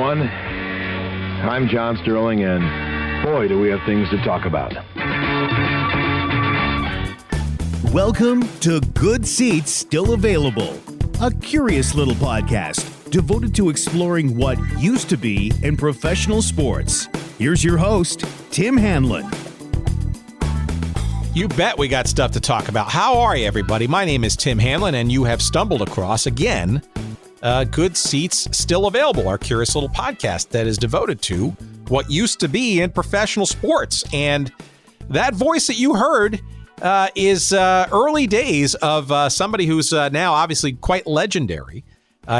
everyone. I'm John Sterling, and boy, do we have things to talk about. Welcome to Good Seats Still Available, a curious little podcast devoted to exploring what used to be in professional sports. Here's your host, Tim Hanlon. You bet we got stuff to talk about. How are you, everybody? My name is Tim Hanlon, and you have stumbled across, again, Good Seats Still Available, our curious little podcast that is devoted to what used to be in professional sports. And that voice that you heard is early days of somebody who's now obviously quite legendary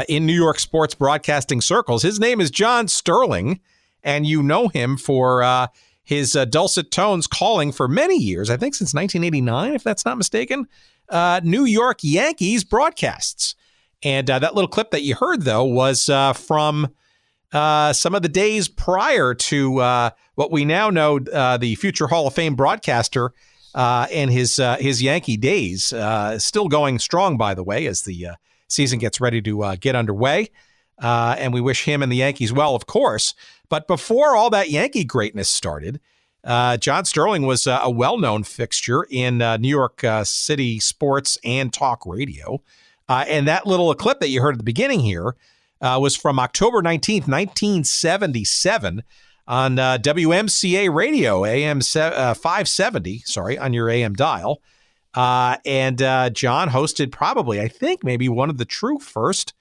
in New York sports broadcasting circles. His name is John Sterling, and you know him for his dulcet tones calling for many years, I think since 1989, if that's not mistaken, New York Yankees broadcasts. And that little clip that you heard, though, was from some of the days prior to what we now know the future Hall of Fame broadcaster and his Yankee days. Still going strong, by the way, as the season gets ready to get underway. And we wish him and the Yankees well, of course. But before all that Yankee greatness started, John Sterling was a well-known fixture in New York City sports and talk radio. And that little clip that you heard at the beginning here was from October 19th, 1977 on WMCA radio, AM 570, on your AM dial. And John hosted probably, I think, maybe one of the true first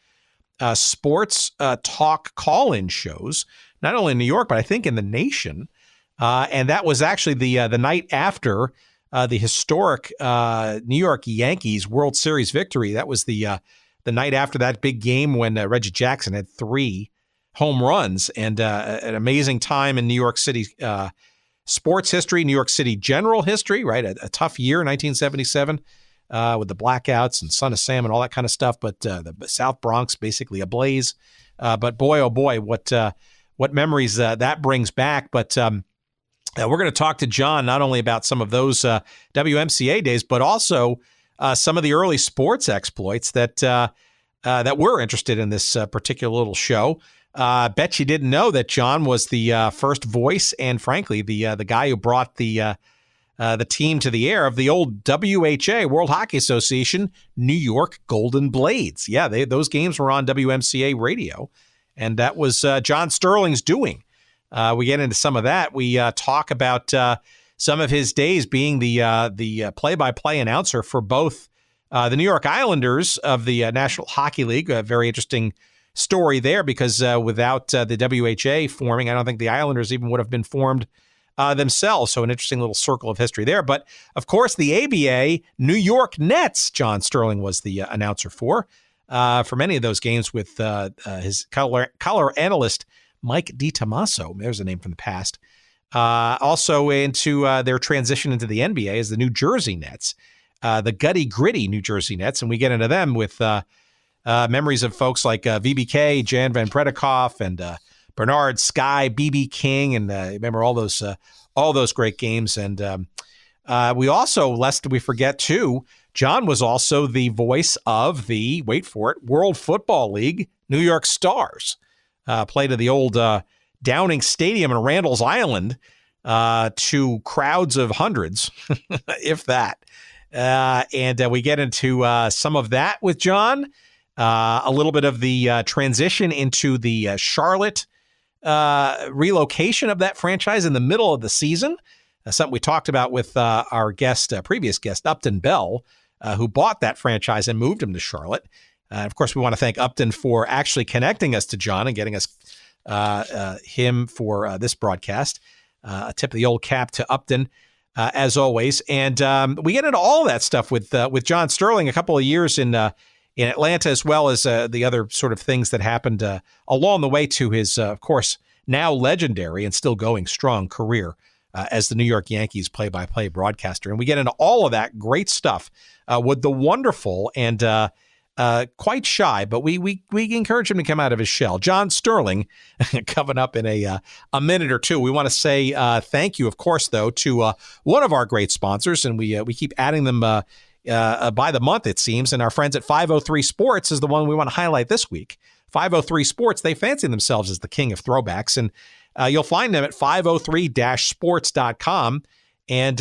sports talk call-in shows, not only in New York, but I think in the nation. And that was actually the night after the historic New York Yankees World Series victory. That was the night after that big game when Reggie Jackson had 3 home runs, and an amazing time in New York City sports history, New York City general history, right? A tough year, 1977, with the blackouts and Son of Sam and all that kind of stuff, but the South Bronx basically ablaze. But boy, oh boy, what memories that brings back. But we're going to talk to John not only about some of those WMCA days, but also some of the early sports exploits that we're interested in this particular little show. Bet you didn't know that John was the first voice and, frankly, the guy who brought the team to the air of the old WHA, World Hockey Association, New York Golden Blades. Yeah, those games were on WMCA radio, and that was John Sterling's doing. We get into some of that. We talk about some of his days being the play-by-play announcer for both the New York Islanders of the National Hockey League. A very interesting story there, because without the WHA forming, I don't think the Islanders even would have been formed themselves. So an interesting little circle of history there. But, of course, the ABA New York Nets, John Sterling was the announcer for many of those games with his color analyst, Mike DiTomaso. There's a name from the past. Also into their transition into the NBA as the New Jersey Nets, the gutty, gritty New Jersey Nets. And we get into them with memories of folks like VBK, Jan Van Predikoff, and Bernard Sky, BB King, and remember all those great games. And we also, lest we forget too, John was also the voice of the, wait for it, World Football League New York Stars. Played at the old Downing Stadium in Randall's Island to crowds of hundreds, if that. And we get into some of that with John, a little bit of the transition into the Charlotte relocation of that franchise in the middle of the season, something we talked about with our previous guest, Upton Bell, who bought that franchise and moved him to Charlotte. Of course, we want to thank Upton for actually connecting us to John and getting us him for this broadcast. A tip of the old cap to Upton, as always. And we get into all of that stuff with John Sterling, a couple of years in Atlanta, as well as the other sort of things that happened along the way to his, of course, now legendary and still going strong career as the New York Yankees play-by-play broadcaster. And we get into all of that great stuff with the wonderful and quite shy, but we encourage him to come out of his shell, John Sterling, coming up in a minute or two. We want to say thank you, of course, though, to one of our great sponsors, and we keep adding them by the month, it seems, and our friends at 503 Sports is the one we want to highlight this week. 503 Sports, they fancy themselves as the king of throwbacks, and you'll find them at 503-sports.com. And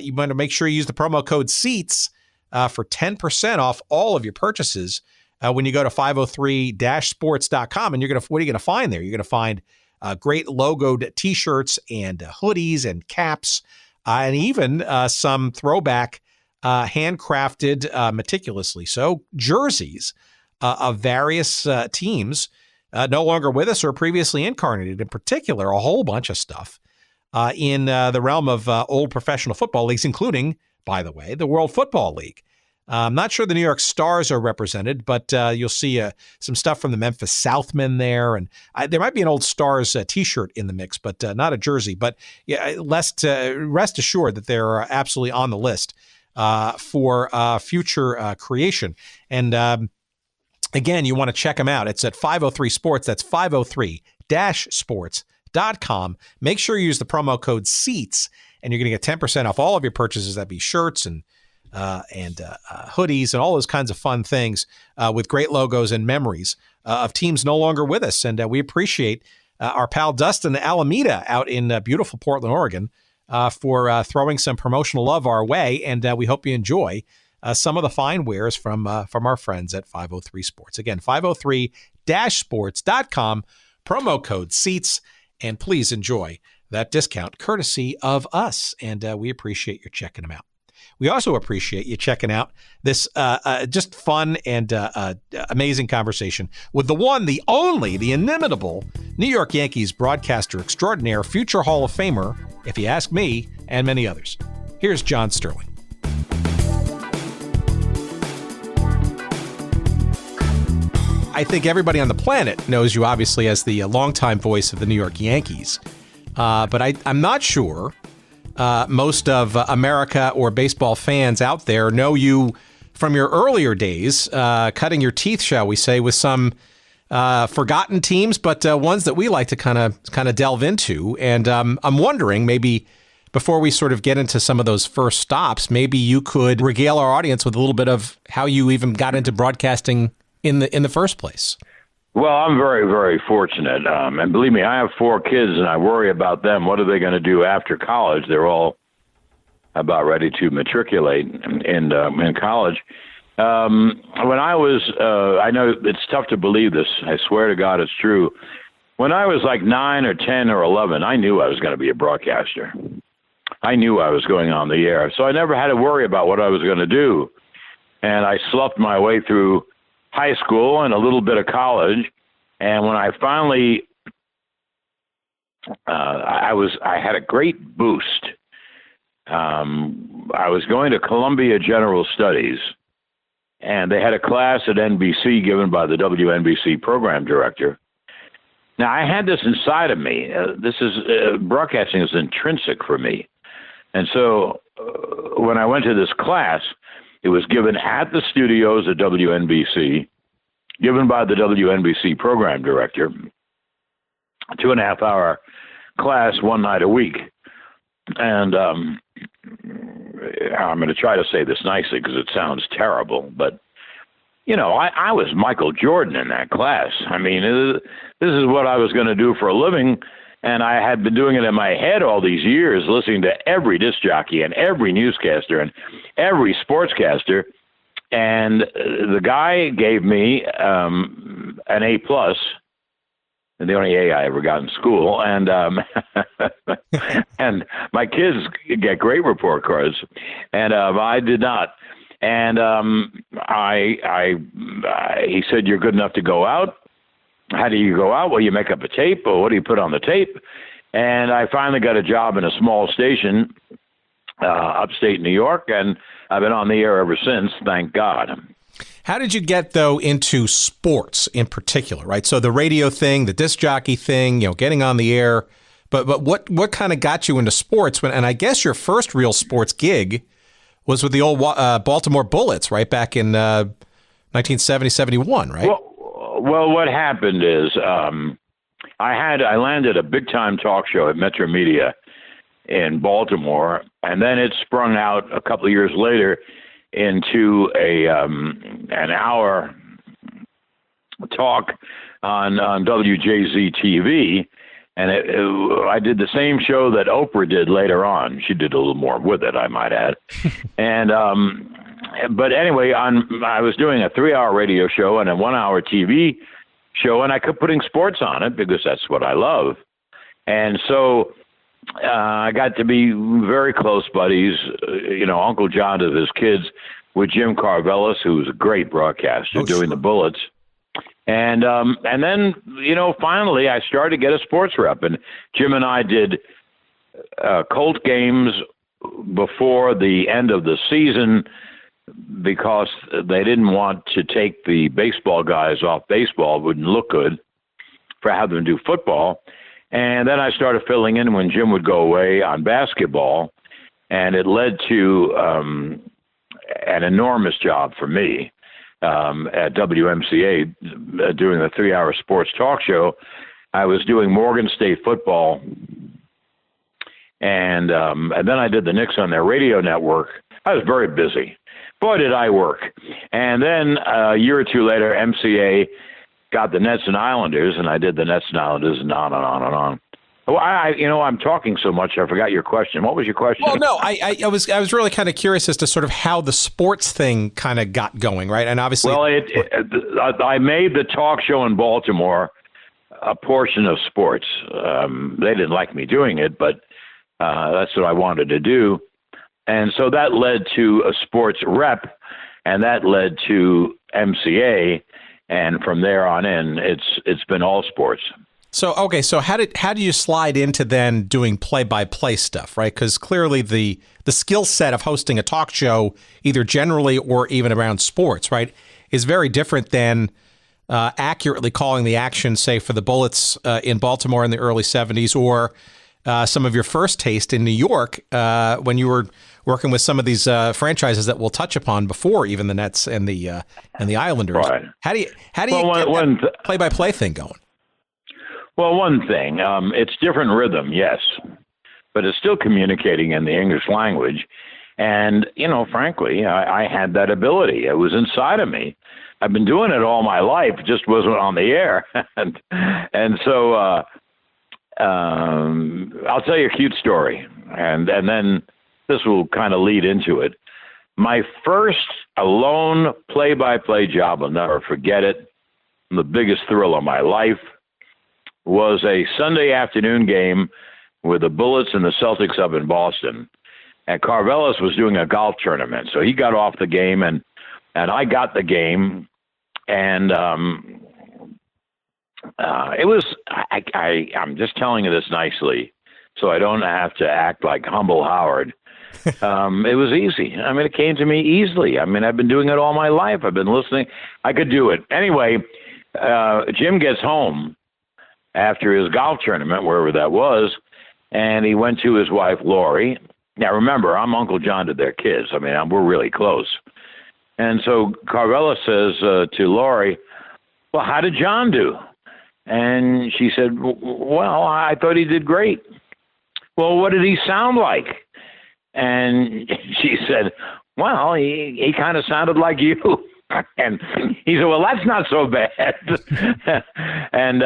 you want to make sure you use the promo code SEATS for 10% off all of your purchases when you go to 503-sports.com. And what are you going to find there? You're going to find great logoed T-shirts and hoodies and caps, and even some throwback handcrafted, meticulously so, jerseys of various teams no longer with us or previously incarnated. In particular, a whole bunch of stuff in the realm of old professional football leagues, including, by the way, the World Football League. I'm not sure the New York Stars are represented, but you'll see some stuff from the Memphis Southmen there. And there might be an old Stars T-shirt in the mix, but not a jersey. But yeah, rest assured that they're absolutely on the list for future creation. And again, you want to check them out. It's at 503 Sports. That's 503-sports.com. Make sure you use the promo code SEATS, and you're going to get 10% off all of your purchases. That'd be shirts and hoodies and all those kinds of fun things with great logos and memories of teams no longer with us. And we appreciate our pal Dustin Alameda out in beautiful Portland, Oregon, for throwing some promotional love our way. And we hope you enjoy some of the fine wares from our friends at 503 Sports. Again, 503-sports.com, promo code SEATS, and please enjoy that discount courtesy of us. And we appreciate your checking them out. We also appreciate you checking out this just fun and amazing conversation with the one, the only, the inimitable New York Yankees broadcaster extraordinaire, future Hall of Famer, if you ask me, and many others. Here's John Sterling. I think everybody on the planet knows you, obviously, as the longtime voice of the New York Yankees. But I'm not sure most of America or baseball fans out there know you from your earlier days, cutting your teeth, shall we say, with some forgotten teams, but ones that we like to kind of delve into. And I'm wondering, maybe before we sort of get into some of those first stops, maybe you could regale our audience with a little bit of how you even got into broadcasting in the first place. Well, I'm very, very fortunate. And believe me, I have 4 kids, and I worry about them. What are they going to do after college? They're all about ready to matriculate in college. When I was, I know it's tough to believe this. I swear to God it's true. When I was like 9 or 10 or 11, I knew I was going to be a broadcaster. I knew I was going on the air. So I never had to worry about what I was going to do. And I sloughed my way through high school and a little bit of college, and when I finally, I had a great boost. I was going to Columbia General Studies, and they had a class at NBC given by the WNBC program director. Now, I had this inside of me. Broadcasting is intrinsic for me, and so when I went to this class, it was given at the studios at WNBC, given by the WNBC program director, 2.5-hour class one night a week. And I'm going to try to say this nicely because it sounds terrible, but, you know, I was Michael Jordan in that class. I mean, this is what I was going to do for a living. And I had been doing it in my head all these years, listening to every disc jockey and every newscaster and every sportscaster. And the guy gave me an A+, and the only A I ever got in school. And and my kids get great report cards, and I did not. And he said, "You're good enough to go out." How do you go out? Well, you make up a tape, or what do you put on the tape? And I finally got a job in a small station, upstate New York, and I've been on the air ever since, thank God. How did you get, though, into sports in particular, right? So the radio thing, the disc jockey thing, getting on the air, but what kind of got you into sports? And I guess your first real sports gig was with the old Baltimore Bullets, right, back in 1970, 71, right? Well, what happened is I landed a big-time talk show at Metro Media in Baltimore, and then it sprung out a couple of years later into an hour talk on WJZ TV, and I did the same show that Oprah did later on. She did a little more with it, I might add. And but anyway, I was doing a 3-hour radio show and a 1-hour TV show, and I kept putting sports on it because that's what I love. And so I got to be very close buddies, Uncle John to his kids, with Jim Carvelis, who was a great broadcaster doing the Bullets. And then, finally I started to get a sports rep. And Jim and I did Colt games before the end of the season because they didn't want to take the baseball guys off baseball. It wouldn't look good for having them do football. And then I started filling in when Jim would go away on basketball. And it led to an enormous job for me. At WMCA, doing the 3-hour sports talk show. I was doing Morgan State football, and then I did the Knicks on their radio network. I was very busy. Boy, did I work. And then a year or two later, MCA got the Nets and Islanders, and I did the Nets and Islanders, and on and on and on. Well, I'm talking so much, I forgot your question. What was your question? Well, no, I was really kind of curious as to sort of how the sports thing kind of got going, right? And obviously, well, I made the talk show in Baltimore a portion of sports. They didn't like me doing it, but that's what I wanted to do, and so that led to a sports rep, and that led to MCA, and from there on in, it's been all sports. So, okay, so how do you slide into then doing play-by-play stuff, right? Because clearly the skill set of hosting a talk show, either generally or even around sports, right, is very different than accurately calling the action, say, for the Bullets in Baltimore in the early 70s, or some of your first taste in New York when you were working with some of these franchises that we'll touch upon before even the Nets and the Islanders. Right. How do you get that play-by-play thing going? Well, one thing, it's different rhythm, yes, but it's still communicating in the English language. And, frankly, I had that ability. It was inside of me. I've been doing it all my life. It just wasn't on the air. and so I'll tell you a cute story, and then this will kind of lead into it. My first alone play-by-play job, I'll never forget it, the biggest thrill of my life, was a Sunday afternoon game with the Bullets and the Celtics up in Boston. And Carvelis was doing a golf tournament. So he got off the game, and I got the game. And it was, I'm just telling you this nicely so I don't have to act like humble Howard. It was easy. I mean, it came to me easily. I mean, I've been doing it all my life. I've been listening. I could do it. Anyway, Jim gets home after his golf tournament, wherever that was, and he went to his wife, Lori. Now, remember, I'm Uncle John to their kids. I mean, we're really close. And so Carvelis says to Lori, well, how did John do? And she said, well, I thought he did great. Well, what did he sound like? And she said, well, he kind of sounded like you. And he said, well, that's not so bad. And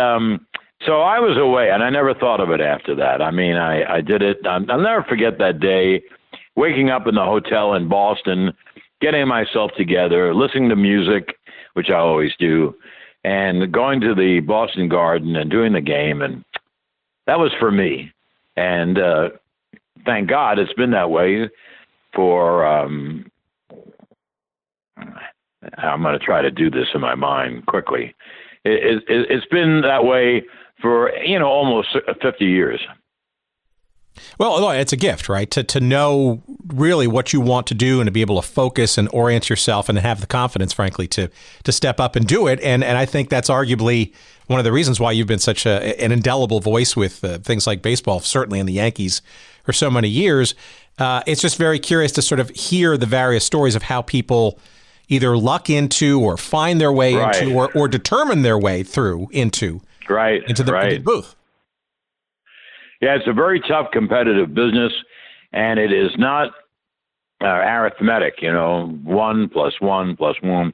so I was away, and I never thought of it after that. I mean, I did it. I'll never forget that day, waking up in the hotel in Boston, getting myself together, listening to music, which I always do, and going to the Boston Garden and doing the game. And that was for me. And thank God it's been that way for I'm going to try to do this in my mind quickly. It's been that way for, almost 50 years. Well, it's a gift, right? To know really what you want to do and to be able to focus and orient yourself and have the confidence, frankly, to step up and do it. And I think that's arguably one of the reasons why you've been such an indelible voice with things like baseball, certainly in the Yankees, for so many years. It's just very curious to sort of hear the various stories of how people either luck into or find their way into or determine their way through into the booth. Yeah, it's a very tough competitive business, and it is not arithmetic, 1 + 1 + 1.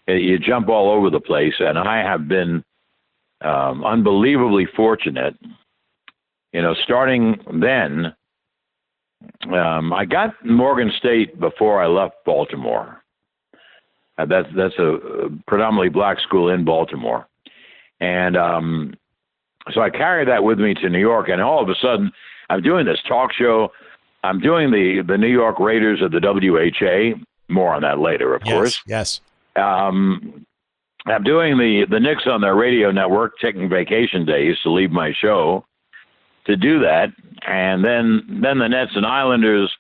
You jump all over the place, and I have been unbelievably fortunate. Starting then, I got Morgan State before I left Baltimore. That's a predominantly black school in Baltimore. And so I carried that with me to New York, and all of a sudden, I'm doing this talk show. I'm doing the New York Raiders of the WHA. More on that later, of course. Yes. I'm doing the Knicks on their radio network, taking vacation days to leave my show to do that, and then the Nets and Islanders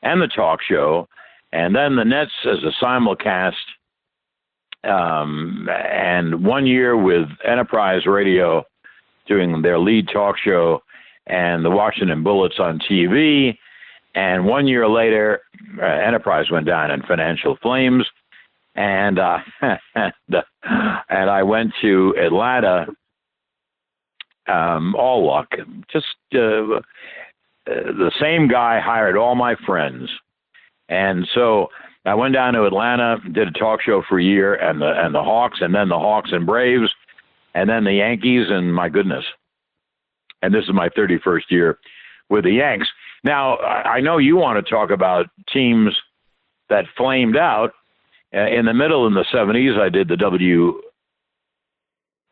and the talk show, and then the Nets as a simulcast, and 1 year with Enterprise Radio doing their lead talk show, and the Washington Bullets on TV, and 1 year later, Enterprise went down in financial flames, and and I went to Atlanta. All luck. Just the same guy hired all my friends, and so I went down to Atlanta, did a talk show for a year, and the Hawks, and then the Hawks and Braves, and then the Yankees, and my goodness, and this is my 31st year with the Yanks. Now I know you want to talk about teams that flamed out. In the middle in the 70s, I did the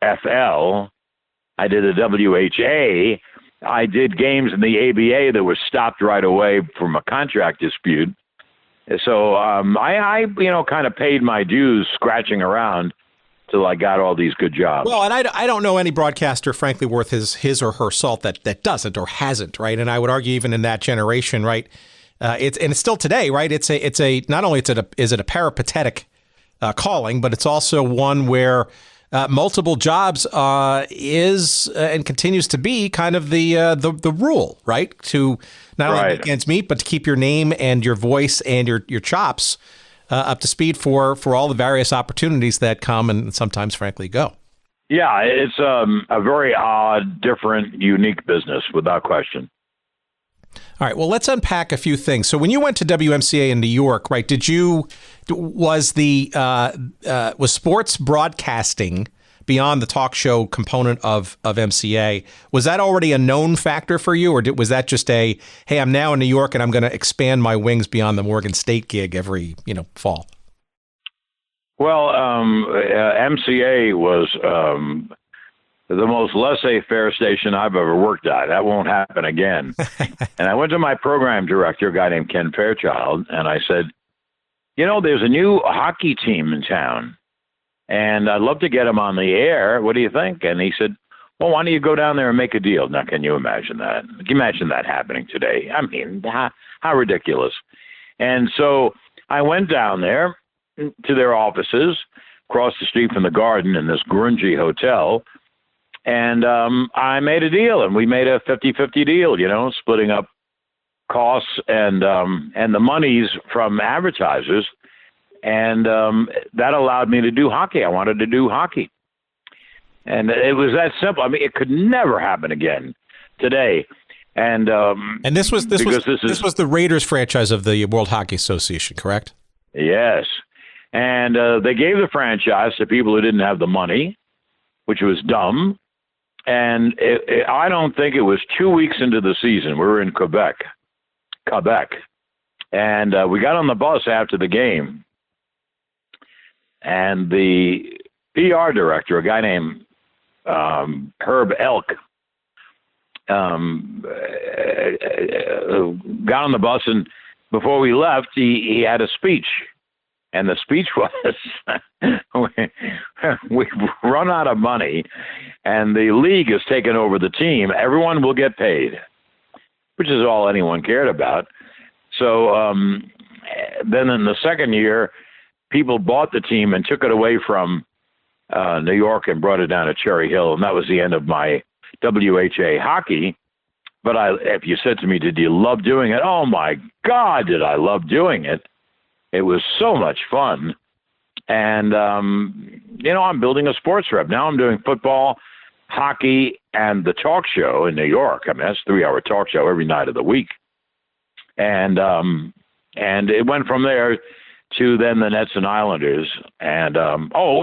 WFL. I did the WHA. I did games in the ABA that were stopped right away from a contract dispute. So I kind of paid my dues scratching around till I got all these good jobs. Well, and I don't know any broadcaster, frankly, worth his or her salt that doesn't or hasn't, right? And I would argue even in that generation, right? It's still today, right? It's a not only is it a peripatetic calling, but it's also one where multiple jobs is and continues to be kind of the rule, right? To not only make ends meet, but to keep your name and your voice and your chops up to speed for all the various opportunities that come and sometimes, frankly, go. Yeah, it's a very odd, different, unique business, without question. All right. Well, let's unpack a few things. So when you went to WMCA in New York, right, was sports broadcasting beyond the talk show component of MCA, was that already a known factor for you, or was that just hey, I'm now in New York and I'm going to expand my wings beyond the Morgan State gig every fall? Well, MCA was the most laissez-faire station I've ever worked at. That won't happen again. And I went to my program director, a guy named Ken Fairchild, and I said, there's a new hockey team in town, and I'd love to get him on the air. What do you think? And he said, well, why don't you go down there and make a deal? Now, can you imagine that? Can you imagine that happening today? I mean, how ridiculous. And so I went down there to their offices, across the street from the Garden in this grungy hotel, and I made a deal, and we made a 50-50 deal, splitting up costs and the monies from advertisers. And that allowed me to do hockey. I wanted to do hockey. And it was that simple. I mean, it could never happen again today. And this was the Raiders franchise of the World Hockey Association, correct? Yes. And they gave the franchise to people who didn't have the money, which was dumb. And I don't think it was 2 weeks into the season. We were in Quebec. And we got on the bus after the game. And the PR director, a guy named Herb Elk, got on the bus, and before we left, he had a speech. And the speech was, we've run out of money, and the league has taken over the team. Everyone will get paid, which is all anyone cared about. So then in the second year, people bought the team and took it away from New York and brought it down to Cherry Hill, and that was the end of my WHA hockey. But if you said to me, did you love doing it? Oh, my God, did I love doing it. It was so much fun. And, I'm building a sports rep. Now I'm doing football, hockey, and the talk show in New York. I mean, that's a 3-hour talk show every night of the week. And it went from there to then the Nets and Islanders. And,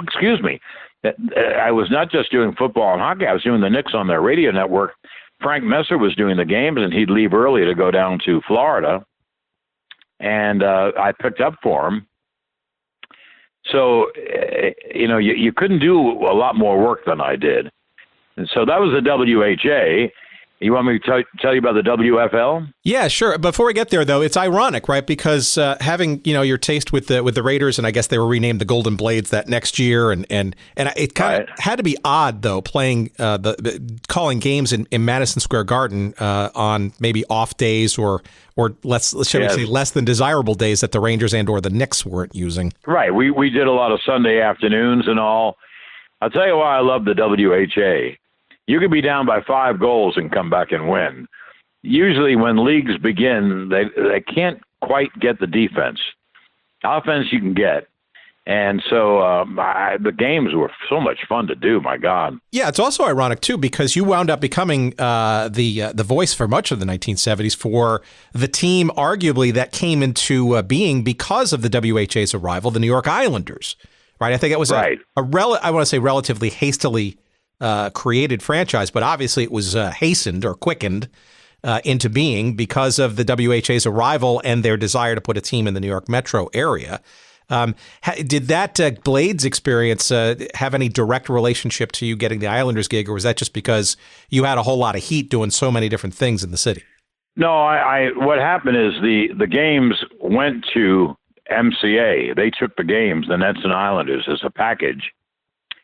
excuse me. I was not just doing football and hockey. I was doing the Knicks on their radio network. Frank Messer was doing the games, and he'd leave early to go down to Florida. And I picked up for him. So, you couldn't do a lot more work than I did. And so that was the WHA. You want me to tell you about the WFL? Yeah, sure. Before we get there, though, it's ironic, right? Because having your taste with the Raiders, and I guess they were renamed the Golden Blades that next year, and it kind of had to be odd, though, playing calling games in Madison Square Garden on maybe off days or less than desirable days that the Rangers and or the Knicks weren't using. Right. We did a lot of Sunday afternoons and all. I'll tell you why I love the WHA. You could be down by 5 goals and come back and win. Usually when leagues begin, they can't quite get the defense. Offense you can get. And so the games were so much fun to do, my God. Yeah, it's also ironic, too, because you wound up becoming the voice for much of the 1970s for the team, arguably, that came into being because of the WHA's arrival, the New York Islanders. Right? I think it was I want to say relatively hastily created franchise, but obviously it was hastened or quickened into being because of the WHA's arrival and their desire to put a team in the New York metro area. Did that Blades experience have any direct relationship to you getting the Islanders gig, or was that just because you had a whole lot of heat doing so many different things in the city? No, what happened is the games went to MCA. They took the games, the Nets and Islanders, as a package.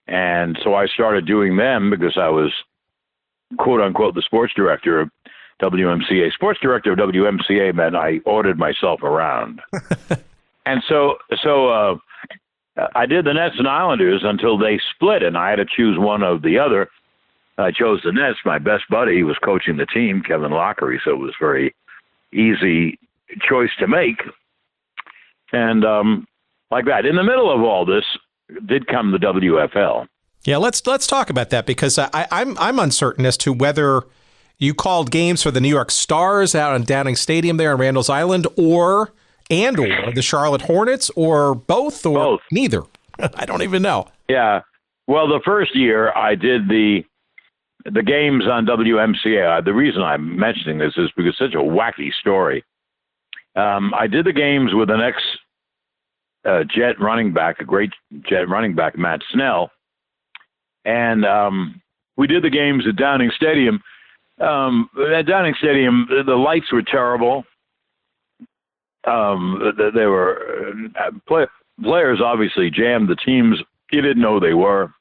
And so I started doing them because I was, quote unquote, the sports director of WMCA. Sports director of WMCA meant I ordered myself around. And so I did the Nets and Islanders until they split, and I had to choose one of the other. I chose the Nets. My best buddy was coaching the team, Kevin Lockery, so it was a very easy choice to make. And like that. In the middle of all this did come the WFL. Yeah, let's talk about that, because I'm uncertain as to whether you called games for the New York Stars out on Downing Stadium there on Randall's Island, or the Charlotte Hornets, or both, or neither. I don't even know. Yeah. Well, the first year I did the games on WMCA. The reason I'm mentioning this is because it's such a wacky story. I did the games with an Jet running back, a great Jet running back, Matt Snell. And we did the games at Downing Stadium. At Downing Stadium, the lights were terrible. They were players obviously jammed the teams. You didn't know they were.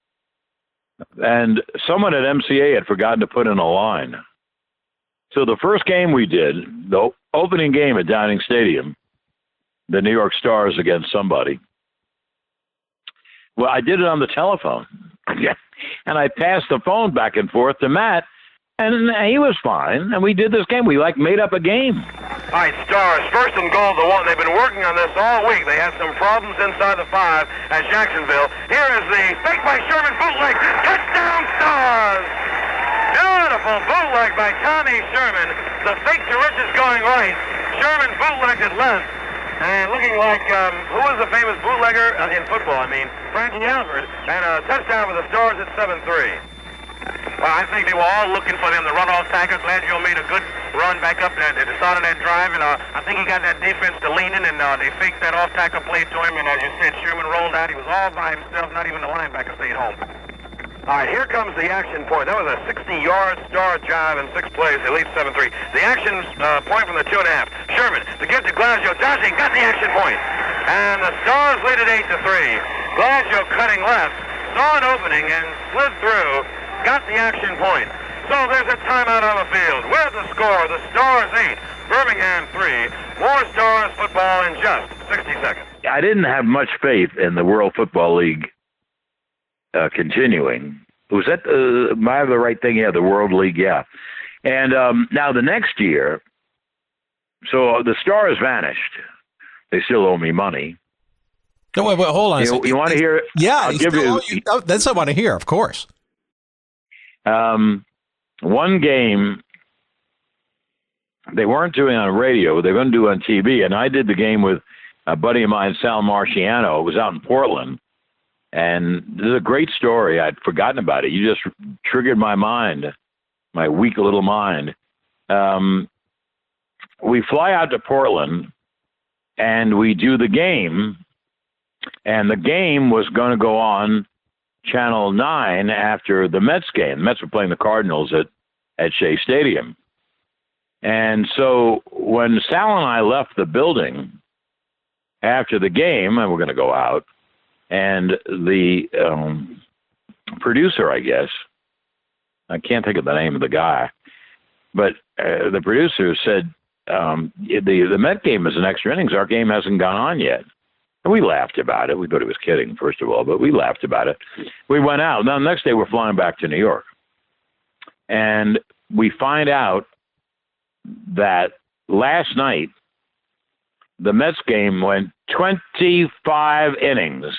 And someone at MCA had forgotten to put in a line. So the first game we did, the opening game at Downing Stadium, the New York Stars against somebody. Well, I did it on the telephone. And I passed the phone back and forth to Matt, and he was fine. And we did this game. We made up a game. All right, Stars, first and goal to 1. They've been working on this all week. They had some problems inside the 5 at Jacksonville. Here is the fake by Sherman bootleg. Touchdown, Stars! Beautiful bootleg by Tommy Sherman. The fake to Richards going right. Sherman bootlegged it left. And looking like, who was the famous bootlegger in football? Frankie Alford. And a touchdown for the Stars at 7-3. Well, I think they were all looking for them to run off tackle. Gladgio made a good run back up at the start of that drive. And I think he got that defense to lean in, and they faked that off tackle play to him. And as you said, Sherman rolled out. He was all by himself. Not even the linebacker stayed home. All right, here comes the action point. That was a 60-yard Star drive in 6 plays. They lead 7-3. The action point from the 2.5. Sherman to give to Gladgio. Dodging, got the action point. And the Stars lead it 8-3. Gladgio cutting left, saw an opening and slid through. Got the action point. So there's a timeout on the field. With the score, the Stars 8, Birmingham 3. More Stars football in just 60 seconds. I didn't have much faith in the World Football League continuing. Was that am I the right thing? Yeah, the World League, yeah. And now the next year, so the Stars vanished. They still owe me money. No, wait, hold on. You want to hear it? Yeah, I'll give you. That's what I want to hear, of course. One game they weren't doing on radio; they were going to do on TV, and I did the game with a buddy of mine, Sal Marciano, was out in Portland. And this is a great story. I'd forgotten about it. You just triggered my mind, my weak little mind. We fly out to Portland, and we do the game. And the game was going to go on Channel 9 after the Mets game. The Mets were playing the Cardinals at Shea Stadium. And so when Sal and I left the building after the game, and we're going to go out, and the producer, I guess, I can't think of the name of the guy, but the producer said, the Met game is an extra innings. Our game hasn't gone on yet. And we laughed about it. We thought he was kidding, first of all, but we laughed about it. We went out. Now, the next day, we're flying back to New York. And we find out that last night, the Mets game went 25 innings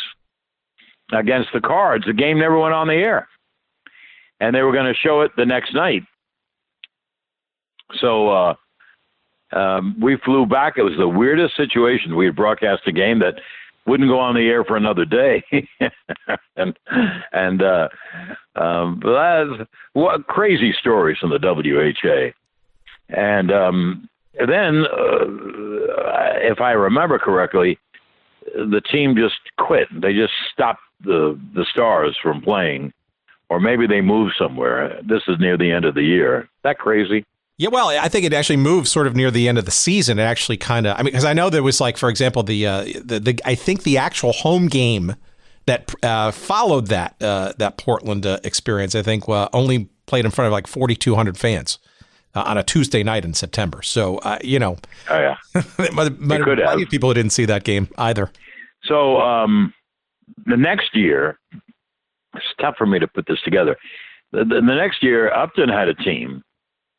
against the Cards. The game never went on the air. And they were going to show it the next night. So we flew back. It was the weirdest situation. We had broadcast a game that wouldn't go on the air for another day. But what crazy stories from the WHA. And then, if I remember correctly, the team just quit. They just stopped the Stars from playing, or maybe they moved somewhere. This is near the end of the year. Is that crazy? Yeah, well, I think it actually moved sort of near the end of the season. It actually kind of, I mean, because I know there was, like, for example, I think the actual home game that followed that Portland experience, I think only played in front of like 4,200 fans on a Tuesday night in September. So, Oh, yeah. many people who didn't see that game either. So the next year, it's tough for me to put this together. The next year, Upton had a team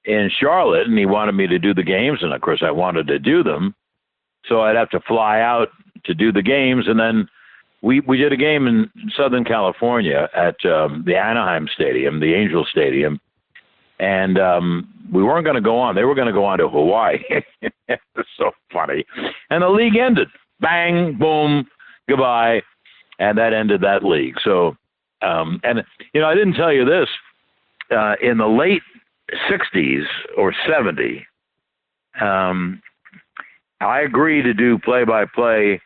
in Charlotte, and he wanted me to do the games, and of course I wanted to do them, so I'd have to fly out to do the games, and then we did a game in Southern California at the Anaheim Stadium, the Angel Stadium, and we weren't going to go on. They were going to go on to Hawaii. It was so funny. And the league ended. Bang, boom, goodbye, and that ended that league. So, I didn't tell you this, in the late 60s or 70, I agreed to do play-by-play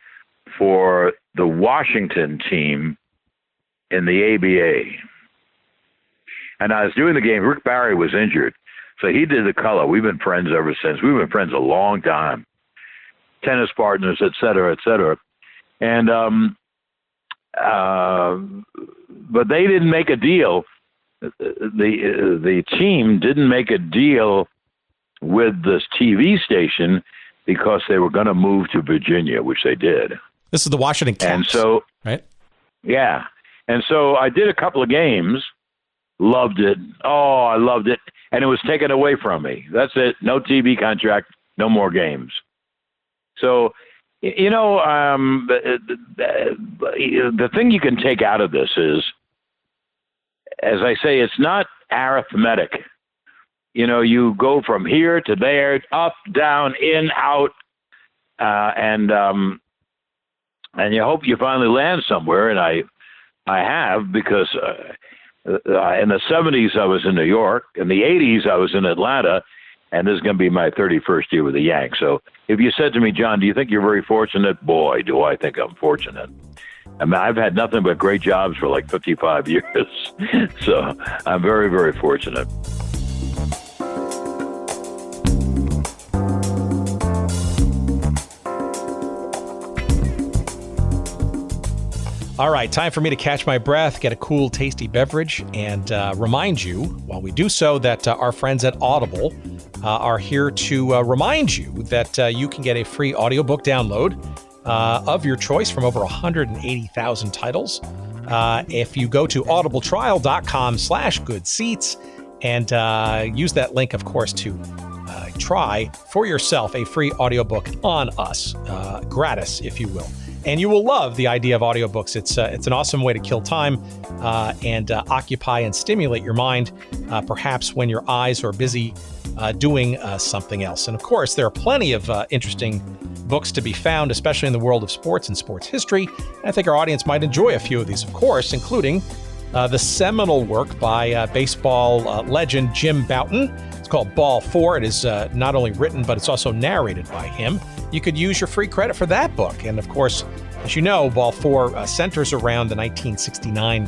for the Washington team in the ABA. And I was doing the game. Rick Barry was injured, so he did the color. We've been friends ever since. We've been friends a long time. Tennis partners, et cetera, et cetera. And but they didn't make a deal. The team didn't make a deal with this TV station because they were going to move to Virginia, which they did. This is the Washington Caps, and so, right? Yeah. And so I did a couple of games, loved it. Oh, I loved it. And it was taken away from me. That's it. No TV contract, no more games. So, the thing you can take out of this is, as I say, it's not arithmetic. You go from here to there, up, down, in, out, and you hope you finally land somewhere. And I have, because in the 70s I was in New York, in the 80s I was in Atlanta, and this is going to be my 31st year with the Yanks. So if you said to me, John, do you think you're very fortunate? Boy, do I think I'm fortunate. I mean, I've had nothing but great jobs for like 55 years. So I'm very, very fortunate. All right, time for me to catch my breath, get a cool, tasty beverage, and remind you, while we do so, that our friends at Audible are here to remind you that you can get a free audiobook download of your choice from over 180,000 titles. If you go to audibletrial.com/goodseats and use that link, of course, to try for yourself a free audiobook on us, gratis, if you will. And you will love the idea of audiobooks. It's an awesome way to kill time and occupy and stimulate your mind, perhaps when your eyes are busy doing something else. And of course, there are plenty of interesting books to be found, especially in the world of sports and sports history. And I think our audience might enjoy a few of these, of course, including the seminal work by baseball legend Jim Bouton. It's called Ball 4. It is not only written, but it's also narrated by him. You could use your free credit for that book. And of course, as you know, Ball 4 centers around the 1969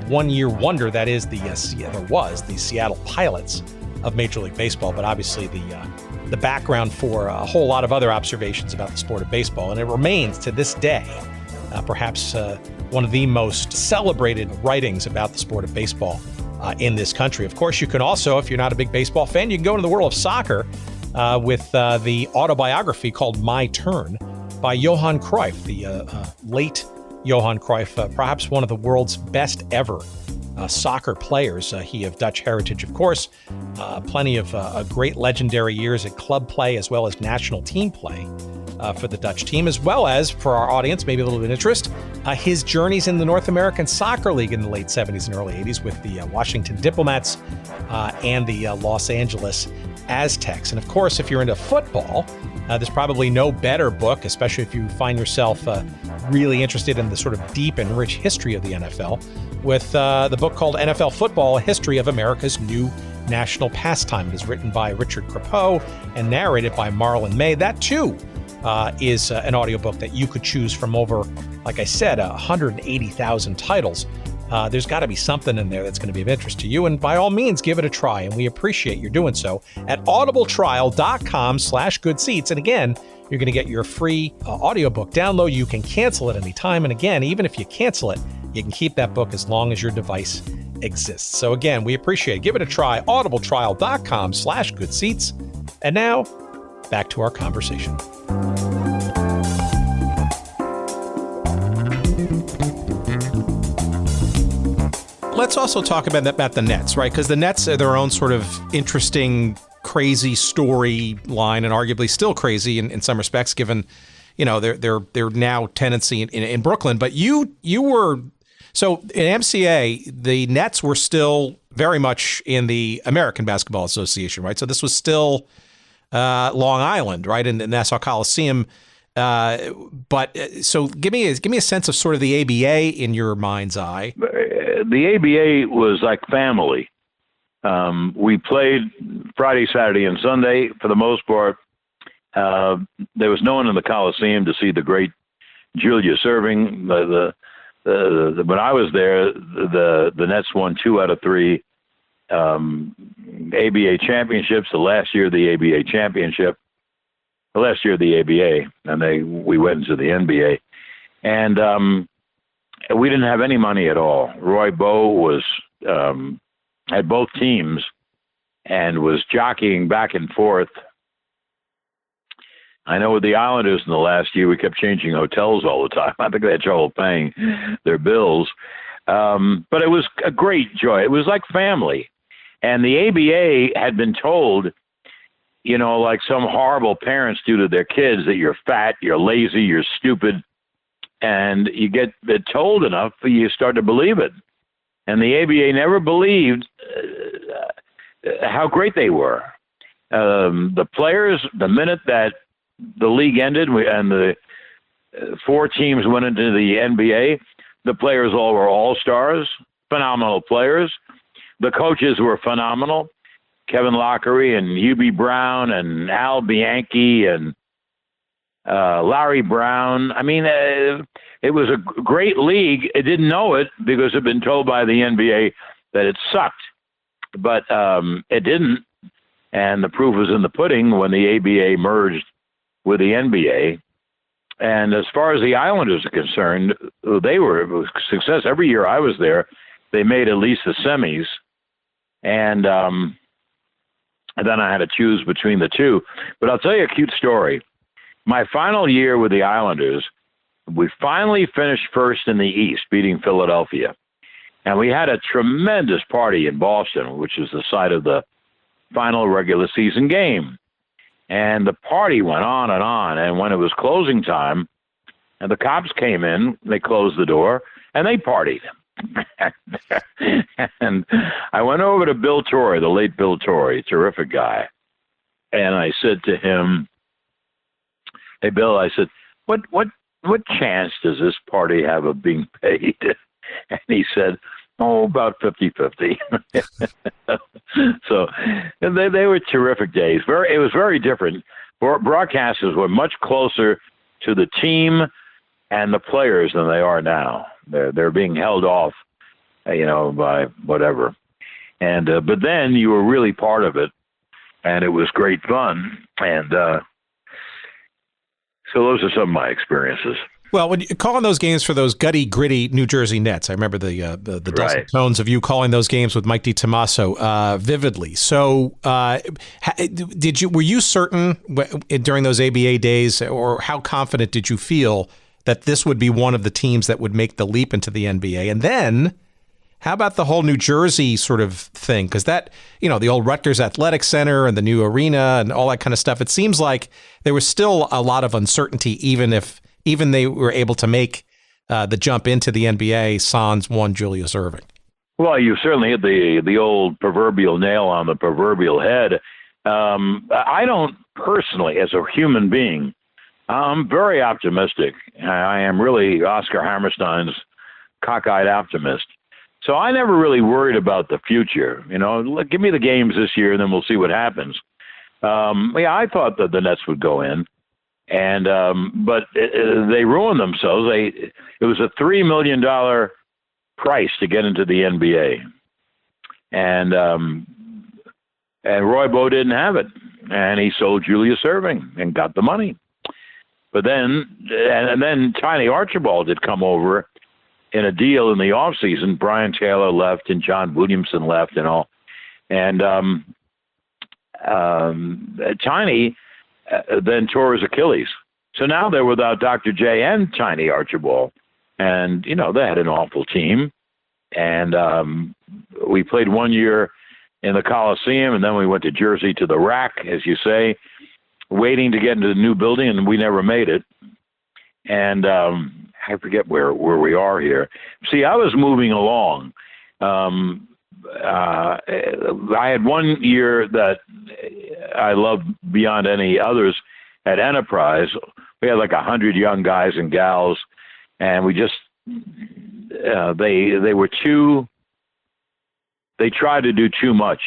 one-year wonder that is the Seattle Pilots of Major League Baseball, but obviously the background for a whole lot of other observations about the sport of baseball. And it remains to this day perhaps one of the most celebrated writings about the sport of baseball in this country. Of course, you can also, if you're not a big baseball fan, you can go into the world of soccer with the autobiography called My Turn by Johan Cruyff, the late Johan Cruyff, perhaps one of the world's best ever soccer players. He of Dutch heritage, of course. Plenty of great legendary years at club play as well as national team play for the Dutch team, as well as, for our audience, maybe a little bit of interest, his journeys in the North American Soccer League in the late 70s and early 80s with the Washington Diplomats and the Los Angeles Aztecs. And of course, if you're into football, there's probably no better book, especially if you find yourself really interested in the sort of deep and rich history of the NFL, with the book called NFL Football, A History of America's New National Pastime. It is written by Richard Crepeau and narrated by Marlon May. That, too, is an audiobook that you could choose from over, like I said, 180,000 titles. There's got to be something in there that's going to be of interest to you. And by all means, give it a try. And we appreciate your doing so at audibletrial.com/goodseats. And again, you're going to get your free audiobook download. You can cancel it anytime. And again, even if you cancel it, you can keep that book as long as your device exists. So again, we appreciate it. Give it a try. audibletrial.com/goodseats. And now back to our conversation. Let's also talk about the Nets, right? Because the Nets are their own sort of interesting, crazy storyline, and arguably still crazy in some respects, given their now tenancy in Brooklyn. But you were so in MCA, the Nets were still very much in the American Basketball Association, right? So this was still Long Island, right, in the Nassau Coliseum. But so give me a sense of sort of the ABA in your mind's eye. The ABA was like family. We played Friday, Saturday, and Sunday for the most part. There was no one in the Coliseum to see the great Julius Erving. When I was there, the Nets won 2 out of 3 ABA championships. The last year of the ABA championship. The last year of the ABA, and we went into the NBA, and we didn't have any money at all. Roy Bowe was had both teams and was jockeying back and forth. I know with the Islanders in the last year, we kept changing hotels all the time. I think they had trouble paying their bills, but it was a great joy. It was like family, and the ABA had been told, like some horrible parents do to their kids, that you're fat, you're lazy, you're stupid. And you get it told enough, you start to believe it. And the ABA never believed how great they were. The players, the minute that the league ended and the 4 teams went into the NBA, the players all were all-stars, phenomenal players. The coaches were phenomenal. Kevin Lockery and Hubie Brown and Al Bianchi and Larry Brown. I mean, it was a great league. It didn't know it because it had been told by the NBA that it sucked. But it didn't. And the proof was in the pudding when the ABA merged with the NBA. And as far as the Islanders are concerned, it was a success. Every year I was there, they made at least the semis. And then I had to choose between the two. But I'll tell you a cute story. My final year with the Islanders, we finally finished first in the East, beating Philadelphia. And we had a tremendous party in Boston, which is the site of the final regular season game. And the party went on. And when it was closing time, and the cops came in, they closed the door, and they partied. And I went over to Bill Torrey, the late Bill Torrey, terrific guy. And I said to him, "Hey, Bill," I said, what chance does this party have of being paid?" And he said, "Oh, about 50-50. So they were terrific days. It was very different. Broadcasters were much closer to the team and the players than they are now. They're being held off, by whatever. And but then you were really part of it, and it was great fun. And so those are some of my experiences. Well, when you calling those games for those gutty, gritty New Jersey Nets, I remember the dulcet tones of you calling those games with Mike DiTommaso vividly. So, were you certain during those ABA days, or how confident did you feel that this would be one of the teams that would make the leap into the NBA? And then, how about the whole New Jersey sort of thing? Because that, the old Rutgers Athletic Center and the new arena and all that kind of stuff. It seems like there was still a lot of uncertainty, even they were able to make the jump into the NBA, sans one Julius Erving. Well, you certainly hit the old proverbial nail on the proverbial head. I don't personally, as a human being, I'm very optimistic. I am really Oscar Hammerstein's cockeyed optimist. So I never really worried about the future. Give me the games this year, and then we'll see what happens. I thought that the Nets would go in. And but they ruined themselves. It was a $3 million price to get into the NBA, and Roy Bowe didn't have it, and he sold Julius Erving and got the money. But then Tiny Archibald had come over in a deal in the offseason. Brian Taylor left and John Williamson left and all, and Tiny then tore his Achilles. So now they're without Dr. J and Tiny Archibald. And, they had an awful team. And we played 1 year in the Coliseum, and then we went to Jersey to the Rack, as you say, waiting to get into the new building, and we never made it. And I forget where we are here. See, I was moving along. I had 1 year that I loved beyond any others at Enterprise. We had like 100 young guys and gals, and we just they tried to do too much.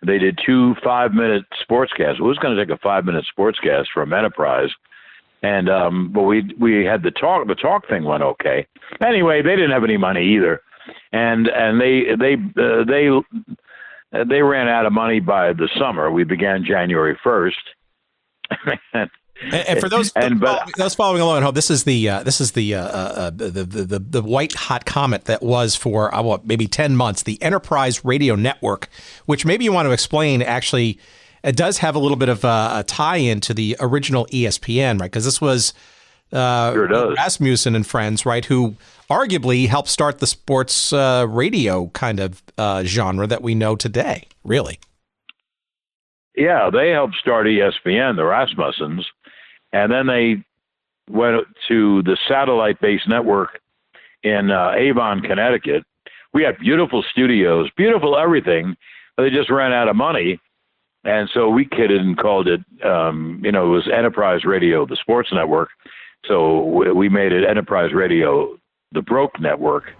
They did 2 5-minute sportscasts. It was going to take a 5-minute sportscast from Enterprise, and but we had the talk. The talk thing went okay. Anyway, they didn't have any money either. And they ran out of money by the summer. We began January 1st. and for those following along at home, this is the white hot comet that was for maybe 10 months, the Enterprise Radio Network, which maybe you want to explain. Actually, it does have a little bit of a tie-in to the original ESPN, right? Because this was sure does. Rasmussen and friends, right, who arguably helped start the sports radio kind of genre that we know today, really. Yeah, they helped start ESPN, the Rasmussens, and then they went to the satellite-based network in Avon, Connecticut. We had beautiful studios, beautiful everything. They just ran out of money, and so we kidded and called it, it was Enterprise Radio, the sports network. So we made it Enterprise Radio, the Broke Network.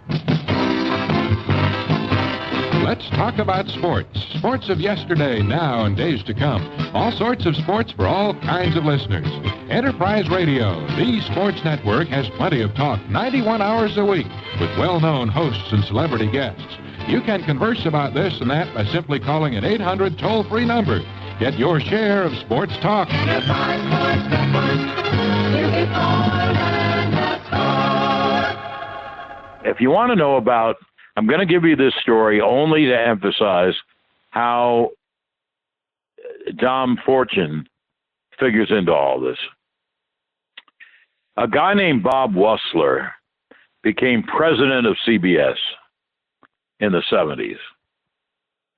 Let's talk about sports. Sports of yesterday, now, and days to come. All sorts of sports for all kinds of listeners. Enterprise Radio, the sports network, has plenty of talk 91 hours a week with well-known hosts and celebrity guests. You can converse about this and that by simply calling an 800 toll-free number. Get your share of sports talk. If you want to know about, I'm going to give you this story only to emphasize how Dom Fortune figures into all this. A guy named Bob Wussler became president of CBS in the 70s.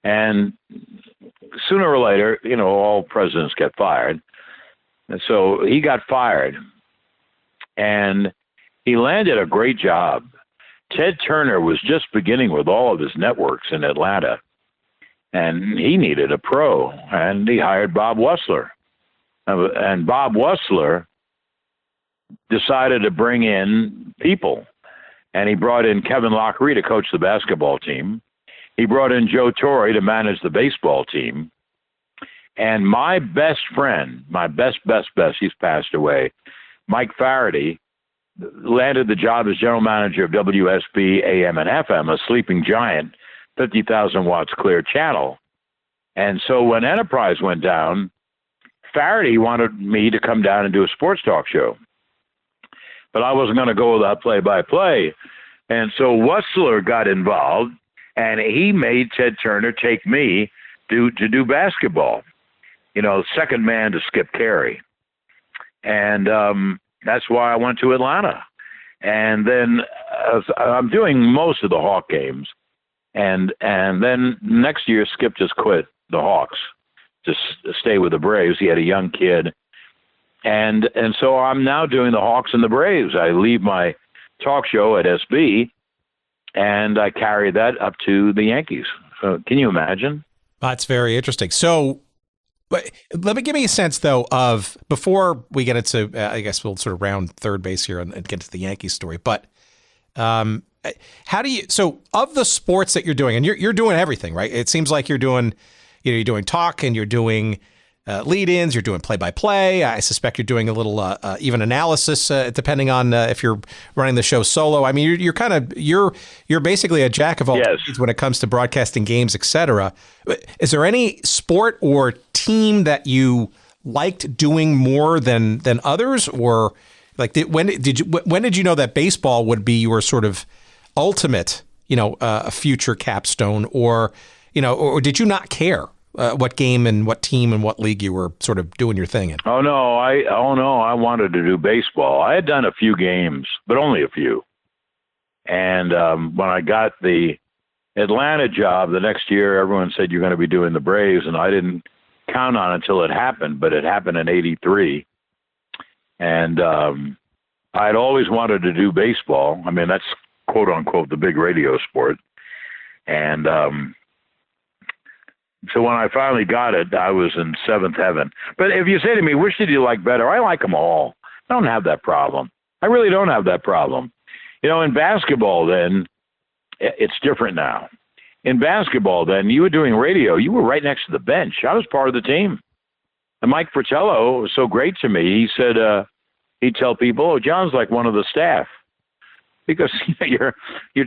And sooner or later, all presidents get fired. And so he got fired. And he landed a great job Ted Turner was just beginning with all of his networks in Atlanta, and he needed a pro, and he hired Bob Wessler. And Bob Wessler decided to bring in people, and he brought in Kevin Lockery to coach the basketball team. He brought in Joe Torre to manage the baseball team. And my best friend, my best, he's passed away, Mike Faraday, landed the job as general manager of WSB AM and FM, a sleeping giant, 50,000 watts clear channel. And so when Enterprise went down, Faraday wanted me to come down and do a sports talk show. But I wasn't going to go without play-by-play. And so Wessler got involved, and he made Ted Turner take me to do basketball. You know, second man to Skip Carey. And that's why I went to Atlanta. And then I'm doing most of the Hawk games. And then next year, Skip just quit the Hawks to stay with the Braves. He had a young kid. And so I'm now doing the Hawks and the Braves. I leave my talk show at SB, and I carry that up to the Yankees. So can you imagine? That's very interesting. So let me give me a sense, though, of before we get into, I guess we'll sort of round third base here and get to the Yankees story. But how do you, so of the sports that you're doing, and you're doing everything, right? It seems like you're doing talk and you're doing lead-ins, you're doing play-by-play. I suspect you're doing a little even analysis, depending on if you're running the show solo. I mean, you're basically a jack of all trades when it comes to broadcasting games, etc. Is there any sport or team that you liked doing more than others, or like when did you know that baseball would be your sort of ultimate, future capstone, or did you not care what game and what team and what league you were sort of doing your thing in? Oh no, I wanted to do baseball. I had done a few games, but only a few. And when I got the Atlanta job the next year, everyone said you're going to be doing the Braves, and I didn't count on it until it happened. But it happened in '83, and I'd always wanted to do baseball. I mean, that's quote unquote the big radio sport, and so when I finally got it, I was in seventh heaven. But if you say to me, which did you like better? I like them all. I don't have that problem. I really don't have that problem. In basketball then, it's different now. In basketball then, you were doing radio. You were right next to the bench. I was part of the team. And Mike Fratello was so great to me. He said, he'd tell people, oh, John's like one of the staff. Because you're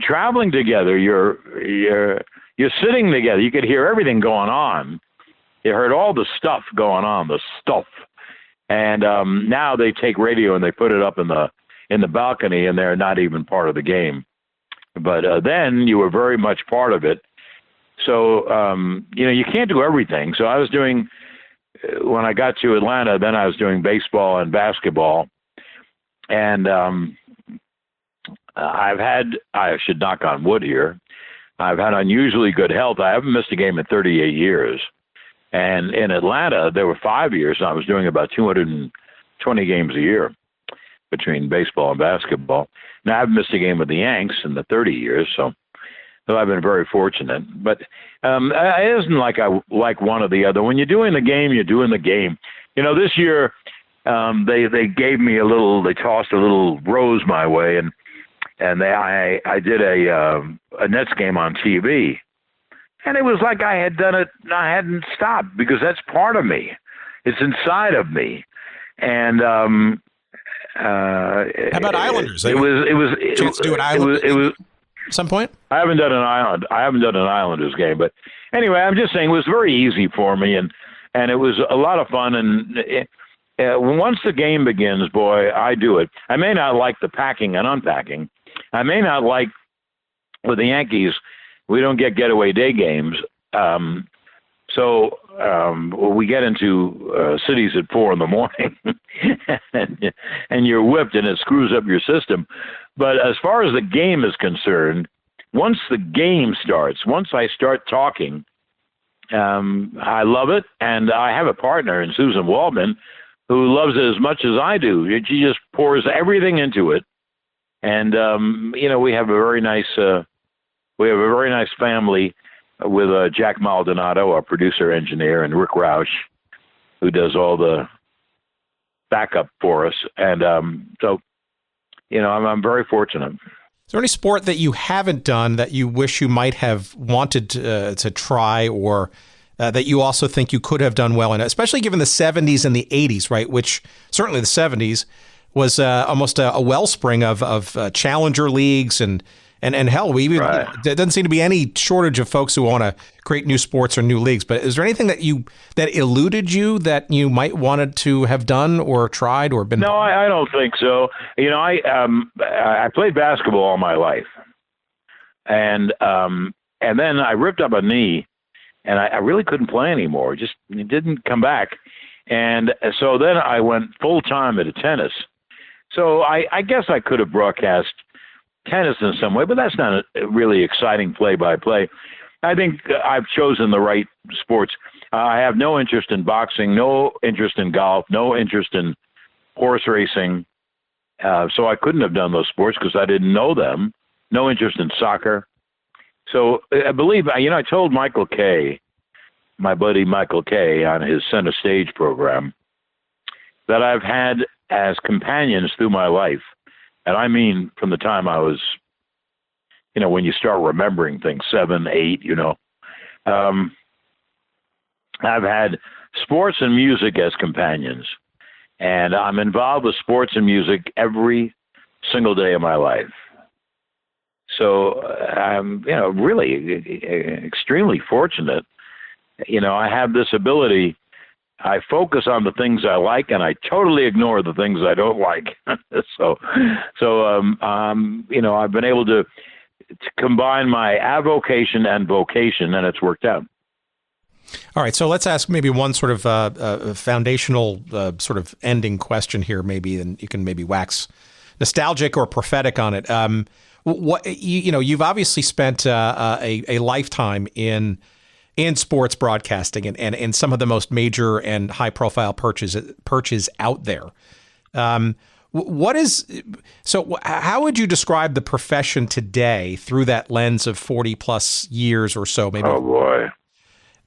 traveling together. You're sitting together. You could hear everything going on. You heard all the stuff going on, the stuff. And now they take radio and they put it up in the balcony, and they're not even part of the game. But then you were very much part of it. So, you can't do everything. So I was doing, when I got to Atlanta, then I was doing baseball and basketball. And I should knock on wood here, I've had unusually good health. I haven't missed a game in 38 years. And in Atlanta, there were 5 years, and I was doing about 220 games a year between baseball and basketball. Now, I haven't missed a game with the Yanks in the 30 years, so I've been very fortunate. But it isn't like I like one or the other. When you're doing the game, you're doing the game. This year, they gave me they tossed a little rose my way, and I did a Nets game on TV, and it was like I had done it. I hadn't stopped, because that's part of me. It's inside of me. And how about Islanders? It was at some point. I haven't done an Islanders game, but anyway, I'm just saying it was very easy for me, and it was a lot of fun. And once the game begins, boy, I do it. I may not like the packing and unpacking. I may not like, with the Yankees, we don't get getaway day games. So we get into cities at 4 a.m. and you're whipped, and it screws up your system. But as far as the game is concerned, once the game starts, once I start talking, I love it. And I have a partner in Susan Waldman who loves it as much as I do. She just pours everything into it. And we have a very nice family with Jack Maldonado, our producer engineer, and Rick Roush, who does all the backup for us. And so I'm very fortunate. Is there any sport that you haven't done that you wish you might have wanted to try, or that you also think you could have done well in, especially given the 70s and the 80s, right? Which certainly the 70s was almost a wellspring of challenger leagues and hell, we even Right. There doesn't seem to be any shortage of folks who want to create new sports or new leagues. But is there anything that eluded you that you might wanted to have done or tried or been? No, I don't think so. I played basketball all my life, and then I ripped up a knee, and I really couldn't play anymore. It didn't come back, and so then I went full time into tennis. So I guess I could have broadcast tennis in some way, but that's not a really exciting play-by-play. I think I've chosen the right sports. I have no interest in boxing, no interest in golf, no interest in horse racing. So I couldn't have done those sports because I didn't know them. No interest in soccer. So I believe, I told Michael Kay, my buddy Michael Kay, on his Center Stage program, that I've had as companions through my life. And I mean, from the time I was, when you start remembering things, 7, 8, I've had sports and music as companions. And I'm involved with sports and music every single day of my life. So I'm, really extremely fortunate. I have this ability. I focus on the things I like, and I totally ignore the things I don't like. So I've been able to combine my avocation and vocation, and it's worked out. All right, so let's ask maybe one sort of foundational sort of ending question here, maybe, and you can maybe wax nostalgic or prophetic on it. You've obviously spent a lifetime in sports broadcasting and some of the most major and high profile perches out there. How would you describe the profession today through that lens of 40 plus years or so? Maybe. Oh boy.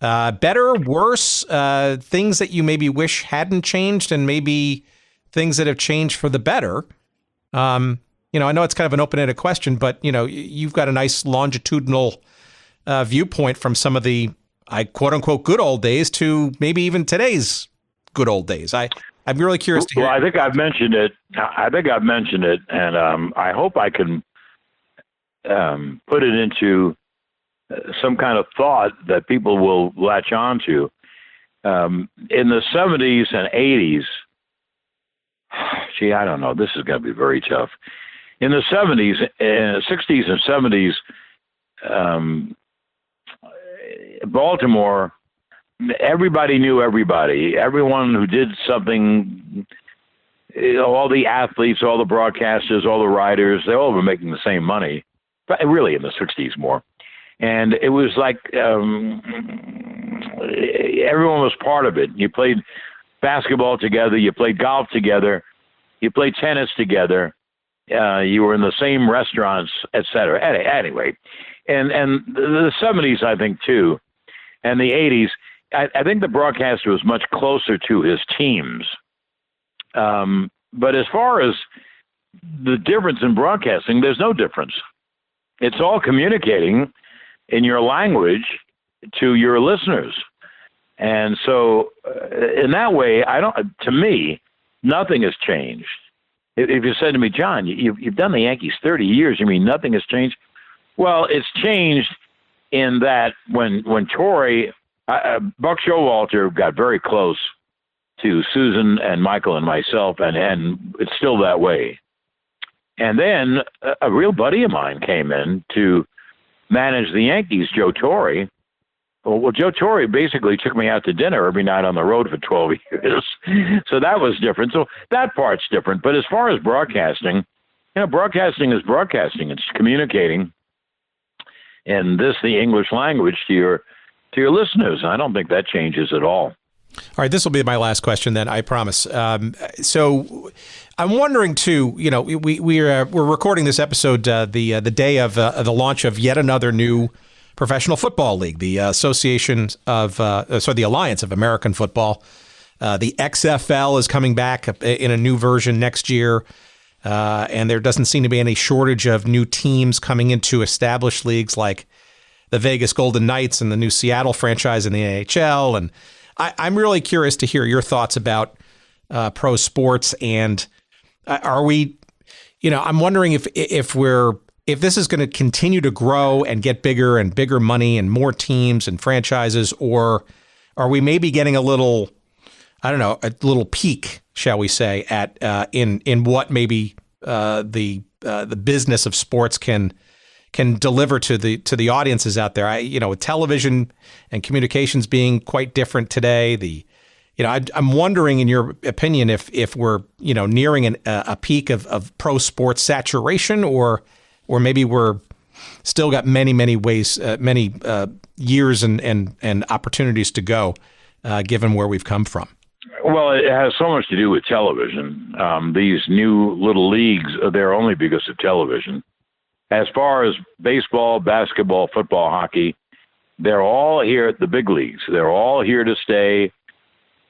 Better, worse, things that you maybe wish hadn't changed, and maybe things that have changed for the better. I know it's kind of an open-ended question, but you've got a nice longitudinal viewpoint from some of the quote unquote good old days to maybe even today's good old days. I'm really curious to hear. Well, I think I've mentioned it, and I hope I can put it into some kind of thought that people will latch on to. In the 70s and 80s, I don't know, this is going to be very tough. In the 70s, 60s and 70s, Baltimore, everybody knew everybody. Everyone who did something, all the athletes, all the broadcasters, all the writers, they all were making the same money, but really in the 60s more. And it was like everyone was part of it. You played basketball together, you played golf together, you played tennis together, you were in the same restaurants, et cetera. Anyway, and the 70s, I think, too, and the 80s, I think the broadcaster was much closer to his teams. But as far as the difference in broadcasting, there's no difference. It's all communicating in your language to your listeners. And so in that way, to me, nothing has changed. If you said to me, John, you've done the Yankees 30 years, you mean nothing has changed? Well, it's changed in that when Torrey, Buck Showalter got very close to Susan and Michael and myself, and it's still that way. And then a real buddy of mine came in to manage the Yankees, Joe Torre. Well, Joe Torre basically took me out to dinner every night on the road for 12 years. So that was different. So that part's different. But as far as broadcasting, broadcasting is broadcasting. It's communicating in the English language to your listeners. I don't think that changes at all. All right, this will be my last question then, I promise. So I'm wondering too, we're recording this episode the day of the launch of yet another new professional football league, the the Alliance of American Football. The XFL is coming back in a new version next year. And there doesn't seem to be any shortage of new teams coming into established leagues like the Vegas Golden Knights and the new Seattle franchise in the NHL. And I'm really curious to hear your thoughts about pro sports. And are we, I'm wondering if this is going to continue to grow and get bigger and bigger money and more teams and franchises, or are we maybe getting a little peak, shall we say, at in what maybe the business of sports can deliver to the audiences out there. With television and communications being quite different today, I'm wondering, in your opinion, if we're nearing a peak of pro sports saturation, or maybe we're still got many ways, many years and opportunities to go, given where we've come from. Well, it has so much to do with television. These new little leagues, they're only because of television. As far as baseball, basketball, football, hockey, they're all here at the big leagues. They're all here to stay.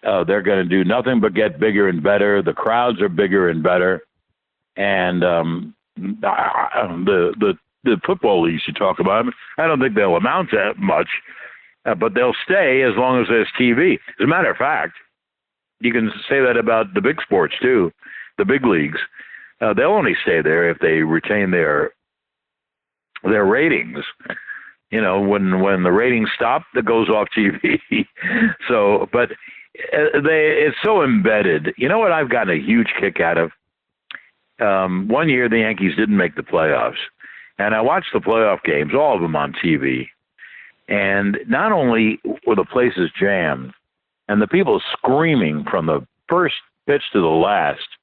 They're going to do nothing but get bigger and better. The crowds are bigger and better. And the football leagues you talk about, I don't think they'll amount to much, but they'll stay as long as there's TV. As a matter of fact, you can say that about the big sports too, the big leagues. They'll only stay there if they retain their ratings. When the ratings stop, that goes off TV. So, but it's so embedded. You know what I've gotten a huge kick out of? One year the Yankees didn't make the playoffs, and I watched the playoff games, all of them on TV. And not only were the places jammed, and the people screaming from the first pitch to the last,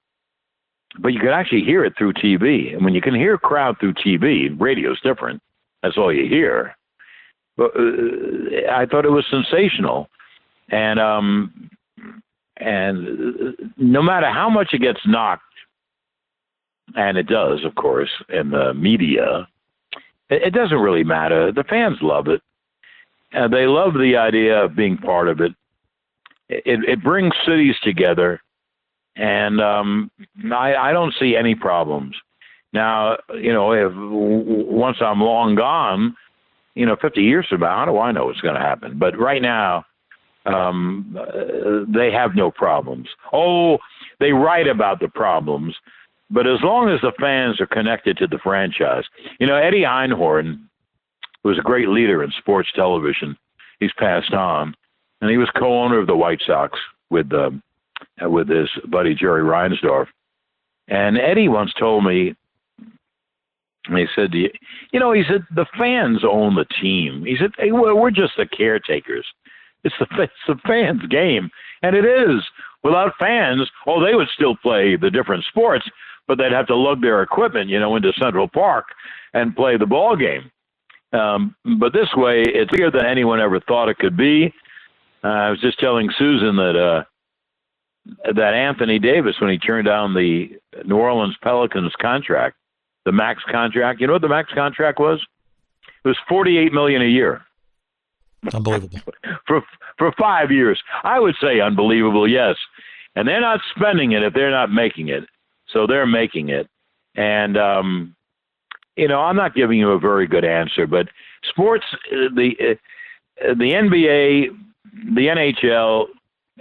but you could actually hear it through TV. And when you can hear a crowd through TV, radio's different. That's all you hear. But I thought it was sensational. And no matter how much it gets knocked, and it does, of course, in the media, it doesn't really matter. The fans love it. They love the idea of being part of it. It brings cities together, and I don't see any problems. Now, if once I'm long gone, 50 years from now, how do I know what's going to happen? But right now, they have no problems. Oh, they write about the problems, but as long as the fans are connected to the franchise. Eddie Einhorn was a great leader in sports television. He's passed on. And he was co-owner of the White Sox with his buddy Jerry Reinsdorf. And Eddie once told me, and he said, he said, the fans own the team. He said, hey, we're just the caretakers. It's the fans' game. And it is. Without fans, they would still play the different sports, but they'd have to lug their equipment, into Central Park and play the ball game. But this way, it's bigger than anyone ever thought it could be. I was just telling Susan that Anthony Davis, when he turned down the New Orleans Pelicans contract, the max contract, you know what the max contract was? It was $48 million a year. Unbelievable. for 5 years. I would say unbelievable, yes. And they're not spending it if they're not making it. So they're making it. And, I'm not giving you a very good answer, but sports, the NBA, the NHL,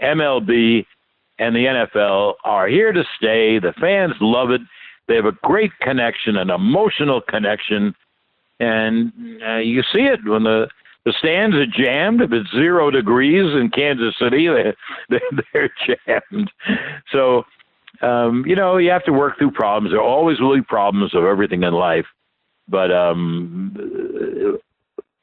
MLB, and the NFL are here to stay. The fans love it. They have a great connection, an emotional connection. And you see it when the stands are jammed. If it's 0 degrees in Kansas City, they're jammed. So, you have to work through problems. There are always really problems of everything in life. But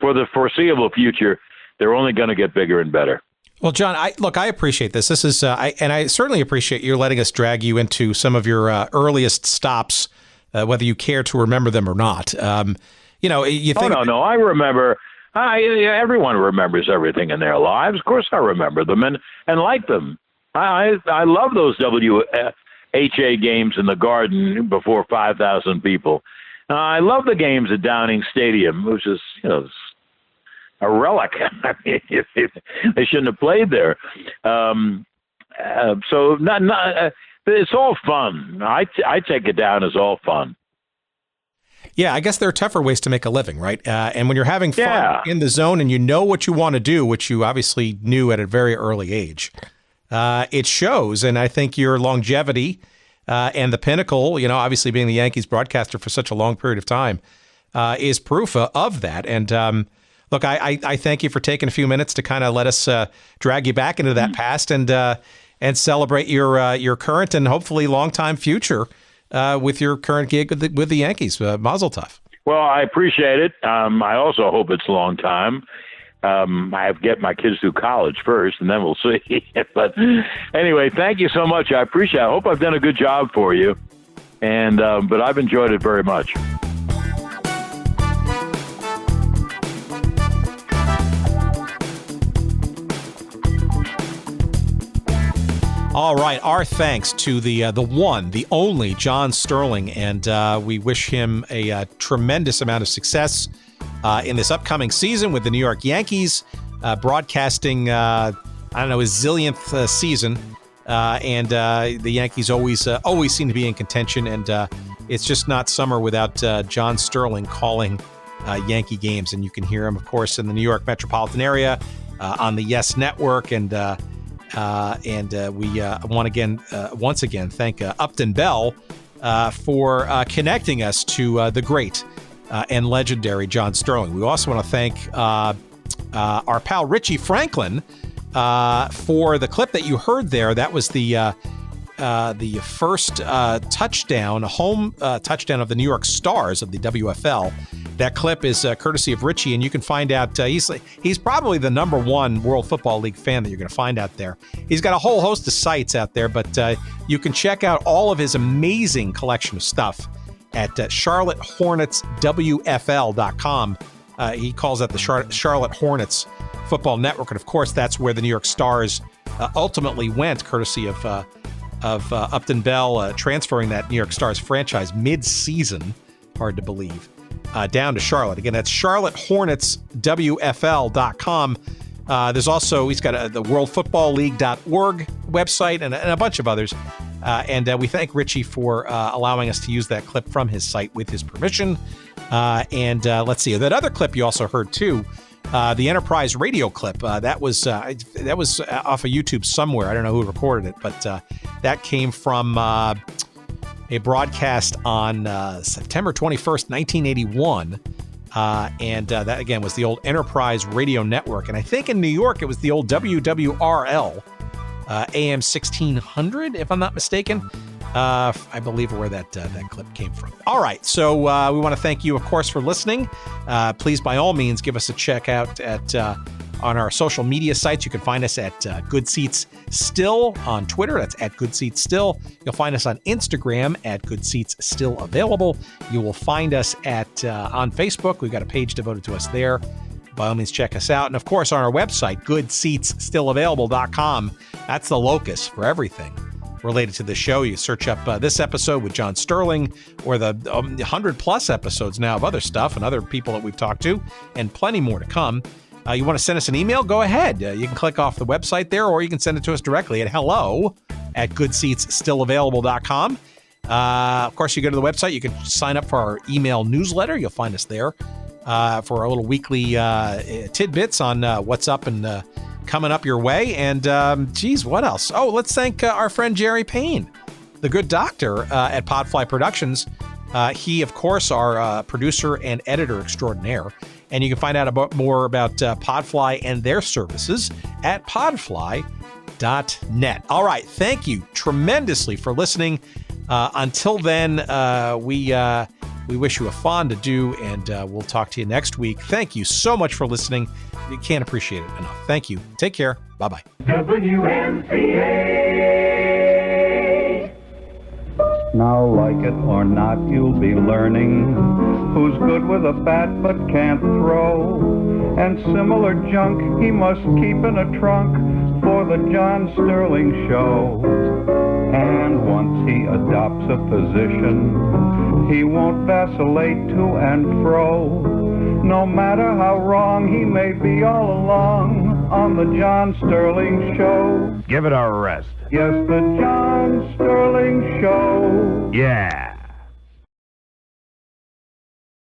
for the foreseeable future, they're only going to get bigger and better. Well, John, I appreciate this. This is, and I certainly appreciate you letting us drag you into some of your earliest stops, whether you care to remember them or not. You think. No. I Everyone remembers everything in their lives. Of course I remember them and like them. I love those WHA games in the Garden before 5,000 people. I love the games at Downing Stadium, which is, a relic. I mean, they shouldn't have played there. So it's all fun. I take it down as all fun. Yeah, I guess there are tougher ways to make a living, right? And when you're having fun in the zone and you know what you want to do, which you obviously knew at a very early age, it shows. And I think your longevity and the pinnacle, obviously being the Yankees broadcaster for such a long period of time, is proof of that. And look, I thank you for taking a few minutes to kind of let us drag you back into that past and celebrate your current and hopefully longtime future with your current gig with the Yankees. Mazel tov. Well, I appreciate it. I also hope it's a long time. I have to get my kids through college first, and then we'll see. But anyway, thank you so much. I appreciate it. I hope I've done a good job for you. And but I've enjoyed it very much. All right, our thanks to the one, the only John Sterling, and we wish him a tremendous amount of success in this upcoming season with the New York Yankees, broadcasting, his zillionth season, and the Yankees always seem to be in contention, and it's just not summer without John Sterling calling Yankee games, and you can hear him, of course, in the New York metropolitan area on the Yes Network, and we once again thank Upton Bell for connecting us to the great and legendary John Sterling. We also want to thank our pal Richie Franklin for the clip that you heard there. That was the first home touchdown of the New York Stars of the WFL. That clip is courtesy of Richie, and you can find out he's probably the number one World Football League fan that you're going to find out there. He's got a whole host of sites out there, but you can check out all of his amazing collection of stuff at charlottehornetswfl.com. He calls that the Charlotte Hornets Football Network, and of course that's where the New York Stars ultimately went, courtesy of Upton Bell transferring that New York Stars franchise mid-season, hard to believe, down to Charlotte. Again, that's charlottehornetswfl.com. There's also, he's got the worldfootballleague.org website and a bunch of others. And we thank Richie for allowing us to use that clip from his site with his permission. And let's see, that other clip you also heard too, the Enterprise radio clip, that was off of YouTube somewhere. I don't know who recorded it, but that came from a broadcast on September 21st, 1981. And that, again, was the old Enterprise Radio Network. And I think in New York, it was the old WWRL, AM 1600, if I'm not mistaken. I believe where that clip came from. All right. So we want to thank you, of course, for listening. Please, by all means, give us a check out on our social media sites. You can find us at Good Seats Still on Twitter. That's at Good Seats Still. You'll find us on Instagram at Good Seats Still Available. You will find us on Facebook. We've got a page devoted to us there. By all means, check us out. And of course, on our website, goodseatsstillavailable.com. That's the locus for everything related to the show. You search up this episode with John Sterling, or the 100+ episodes now of other stuff and other people that we've talked to, and plenty more to come. You want to send us an email? Go ahead. You can click off the website there, or you can send it to us directly at hello@goodseatsstillavailable.com. Of course, you go to the website. You can sign up for our email newsletter. You'll find us there for our little weekly tidbits on what's up and coming up your way. And what else? Oh, let's thank our friend Jerry Payne, the good doctor at Podfly Productions. He, of course, our producer and editor extraordinaire. And you can find out more about Podfly and their services at podfly.net. All right. Thank you tremendously for listening. Until then, we wish you a fond adieu, and we'll talk to you next week. Thank you so much for listening. You can't appreciate it enough. Thank you. Take care. Bye-bye. WNCA. Now, like it or not, you'll be learning who's good with a bat but can't throw. And similar junk he must keep in a trunk for the John Sterling Show. And once he adopts a position, he won't vacillate to and fro. No matter how wrong he may be all along on the John Sterling Show. Give it a rest. Yes, the John Sterling Show. Yeah.